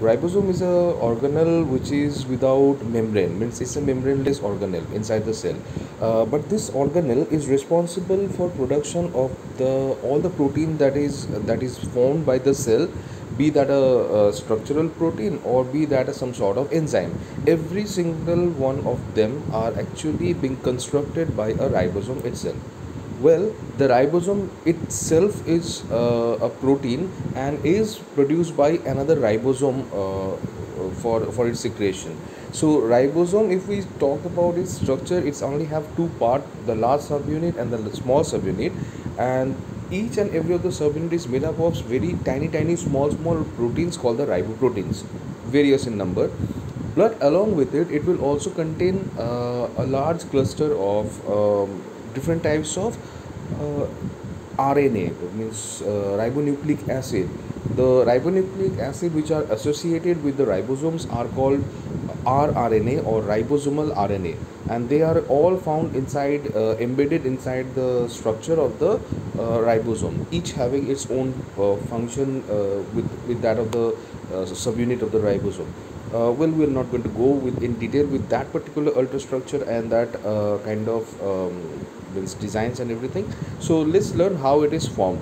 Ribosome is a organelle which is without membrane, means it's a membraneless organelle inside the cell. But this organelle is responsible for production of the all the protein that is formed by the cell, be that a structural protein or be that some sort of enzyme. Every single one of them are actually being constructed by a ribosome itself. Well, the ribosome itself is a protein and is produced by another ribosome for its secretion. So ribosome, if we talk about its structure, it's only have two part: the large subunit and the small subunit, and each and every of the subunit is made up of very tiny small proteins called the riboproteins, various in number. But along with it, it will also contain a large cluster of different types of uh, RNA, means ribonucleic acid. The ribonucleic acid which are associated with the ribosomes are called rRNA or ribosomal RNA, and they are all found inside, embedded inside the structure of the ribosome, each having its own function with that of the subunit of the ribosome. Well, we're not going to go with in detail with that particular ultrastructure and that kind of means designs and everything. So let's learn how it is formed.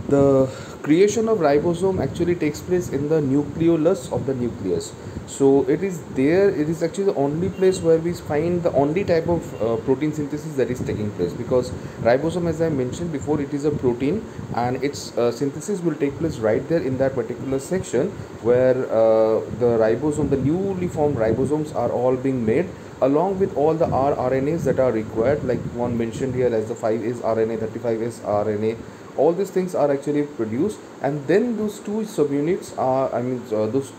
The creation of ribosome actually takes place in the nucleolus of the nucleus. So it is there, it is actually the only place where we find the only type of protein synthesis that is taking place, because ribosome, as I mentioned before, it is a protein, and its synthesis will take place right there in that particular section where the ribosome, the newly formed ribosomes are all being made, along with all the rRNAs that are required, like one mentioned here as the 5S RNA, 35S RNA. All these things are actually produced, and then those two subunits are, those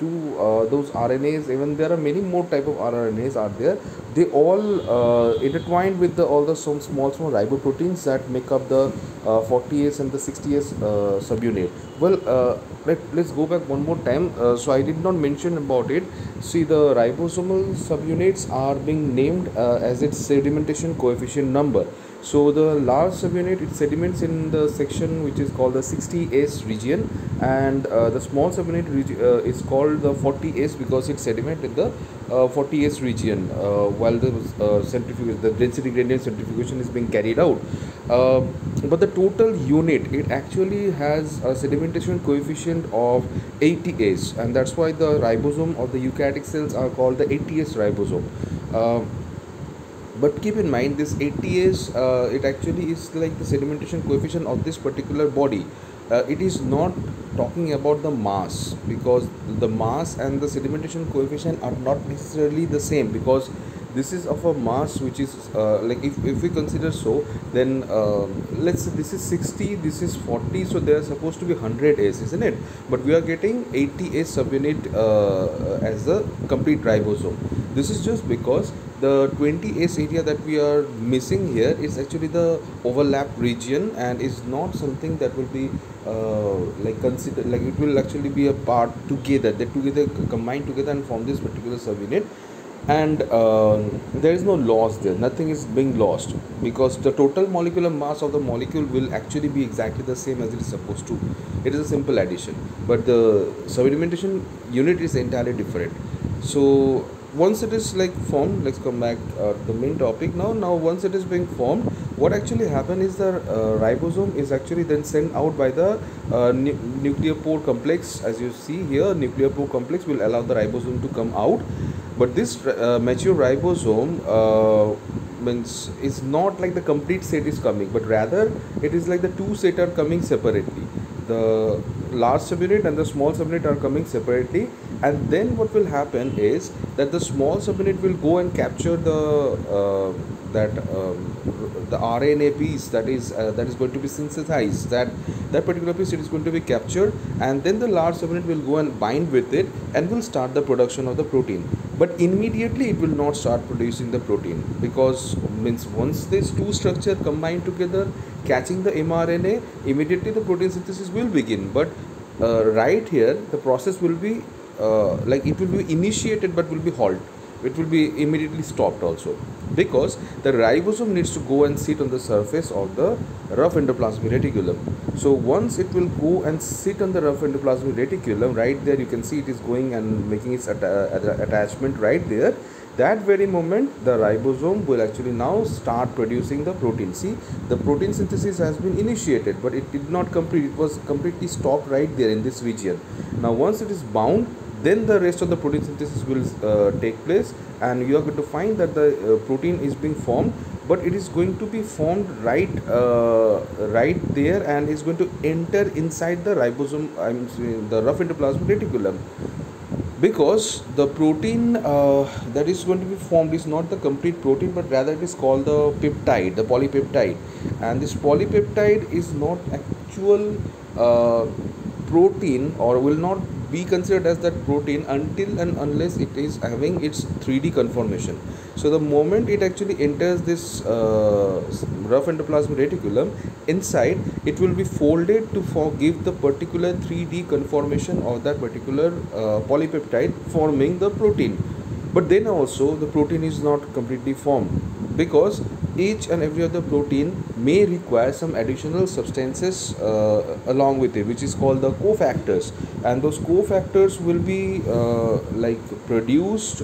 RNAs, even there are many more type of rRNAs are there. They all intertwined with the all the some small riboproteins that make up the 40S and the 60S subunit. Well, let's go back one more time. So I did not mention about it. See, the ribosomal subunits are being named as its sedimentation coefficient number. So the large subunit, it sediments in the section which is called the 60S region, and the small subunit is called the 40S because it sediment in the 40S region while the the density gradient centrifugation is being carried out. Uh, but the total unit, it actually has a sedimentation coefficient of 80S, and that's why the ribosome of the eukaryotic cells are called the 80S ribosome. Uh, but keep in mind, this 80S, it actually is like the sedimentation coefficient of this particular body. It is not talking about the mass, because the mass and the sedimentation coefficient are not necessarily the same, because this is of a mass which is like if we consider so, then let's say this is 60, this is 40, so they are supposed to be 100S, isn't it? But we are getting 80S subunit as a complete ribosome. This is just because the 20S area that we are missing here is actually the overlap region, and is not something that will be like consider, like it will actually be a part together, they together combine together and form this particular subunit. And there is no loss there, nothing is being lost, because the total molecular mass of the molecule will actually be exactly the same as it is supposed to. It is a simple addition, but the sedimentation unit is entirely different. So once it is like formed, let's come back to the main topic now. Once it is being formed, what actually happen is the ribosome is actually then sent out by the nuclear pore complex. As you see here, nuclear pore complex will allow the ribosome to come out. But this mature ribosome means is not like the complete set is coming, but rather it is like the two set are coming separately. The large subunit and the small subunit are coming separately, and then what will happen is that the small subunit will go and capture that the RNA piece that is going to be synthesized, that particular piece, it is going to be captured, and then the large subunit will go and bind with it and will start the production of the protein. But immediately it will not start producing the protein, because means once these two structure combine together catching the mRNA, immediately the protein synthesis will begin. But right here the process will be like it will be initiated but will be halt. it will be immediately stopped also, because the ribosome needs to go and sit on the surface of the rough endoplasmic reticulum. So once it will go and sit on the rough endoplasmic reticulum, right there you can see it is going and making its attachment right there. That very moment the ribosome will actually now start producing the protein. See, the protein synthesis has been initiated, but it did not complete, it was completely stopped right there in this region. Now once it is bound, then the rest of the protein synthesis will take place, and you are going to find that the protein is being formed, but it is going to be formed right there, and is going to enter inside the ribosome, I'm saying the rough endoplasmic reticulum, because the protein that is going to be formed is not the complete protein, but rather it is called the peptide, the polypeptide. And this polypeptide is not actual protein, or will not be considered as that protein until and unless it is having its 3D conformation. So the moment it actually enters this rough endoplasmic reticulum, inside it will be folded to give the particular 3D conformation of that particular polypeptide, forming the protein. But then also the protein is not completely formed, because each and every other protein may require some additional substances along with it, which is called the cofactors, and those cofactors will be like produced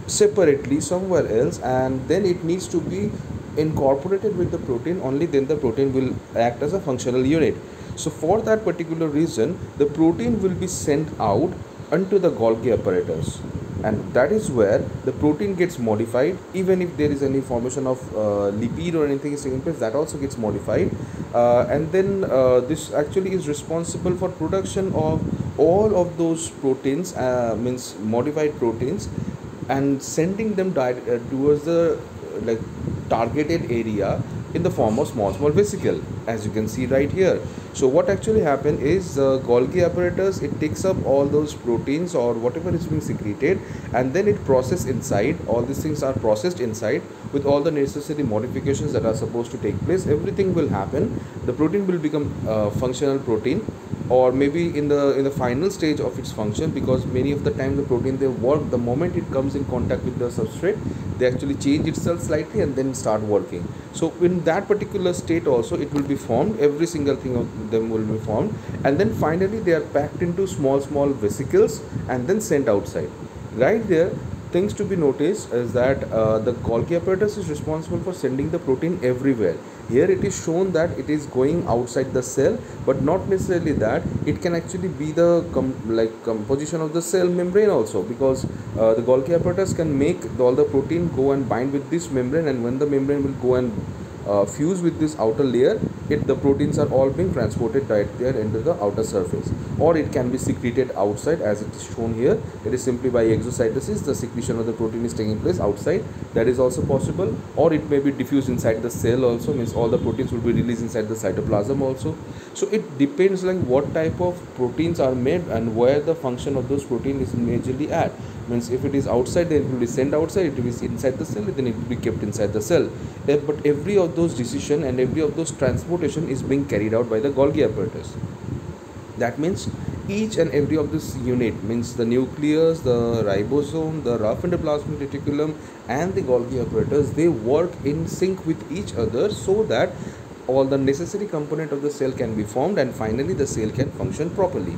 separately somewhere else, and then it needs to be incorporated with the protein. Only then the protein will act as a functional unit. So for that particular reason, the protein will be sent out onto the Golgi apparatus, and that is where the protein gets modified. Even if there is any formation of lipid or anything is taking place, that also gets modified, and then this actually is responsible for production of all of those proteins, means modified proteins, and sending them towards the like targeted area in the form of small vesicle, as you can see right here. So what actually happen is the Golgi apparatus, it takes up all those proteins or whatever is being secreted, and then it process inside. All these things are processed inside with all the necessary modifications that are supposed to take place. Everything will happen, the protein will become functional protein, or maybe in the final stage of its function, because many of the time the protein, they work the moment it comes in contact with the substrate, they actually change itself slightly and then start working. So in that particular state also it will be formed, every single thing of them will be formed, and then finally they are packed into small vesicles and then sent outside. Right there, things to be noticed is that the Golgi apparatus is responsible for sending the protein everywhere. Here it is shown that it is going outside the cell, but not necessarily that. It can actually be the composition of the cell membrane also, because the Golgi apparatus can make all the protein go and bind with this membrane, and when the membrane will go and fuse with this outer layer, the proteins are all being transported right there into the outer surface, or it can be secreted outside, as it is shown here. It is simply by exocytosis, the secretion of the protein is taking place outside. That is also possible, or it may be diffused inside the cell also, means all the proteins will be released inside the cytoplasm also. So it depends like what type of proteins are made and where the function of those protein is majorly at. Means if it is outside, then it will be sent outside. If it is inside the cell, then it will be kept inside the cell. But every of those decision and every of those transportation is being carried out by the Golgi apparatus. That means each and every of this unit, means the nucleus, the ribosome, the rough endoplasmic reticulum, and the Golgi apparatus, they work in sync with each other, so that all the necessary component of the cell can be formed, and finally the cell can function properly.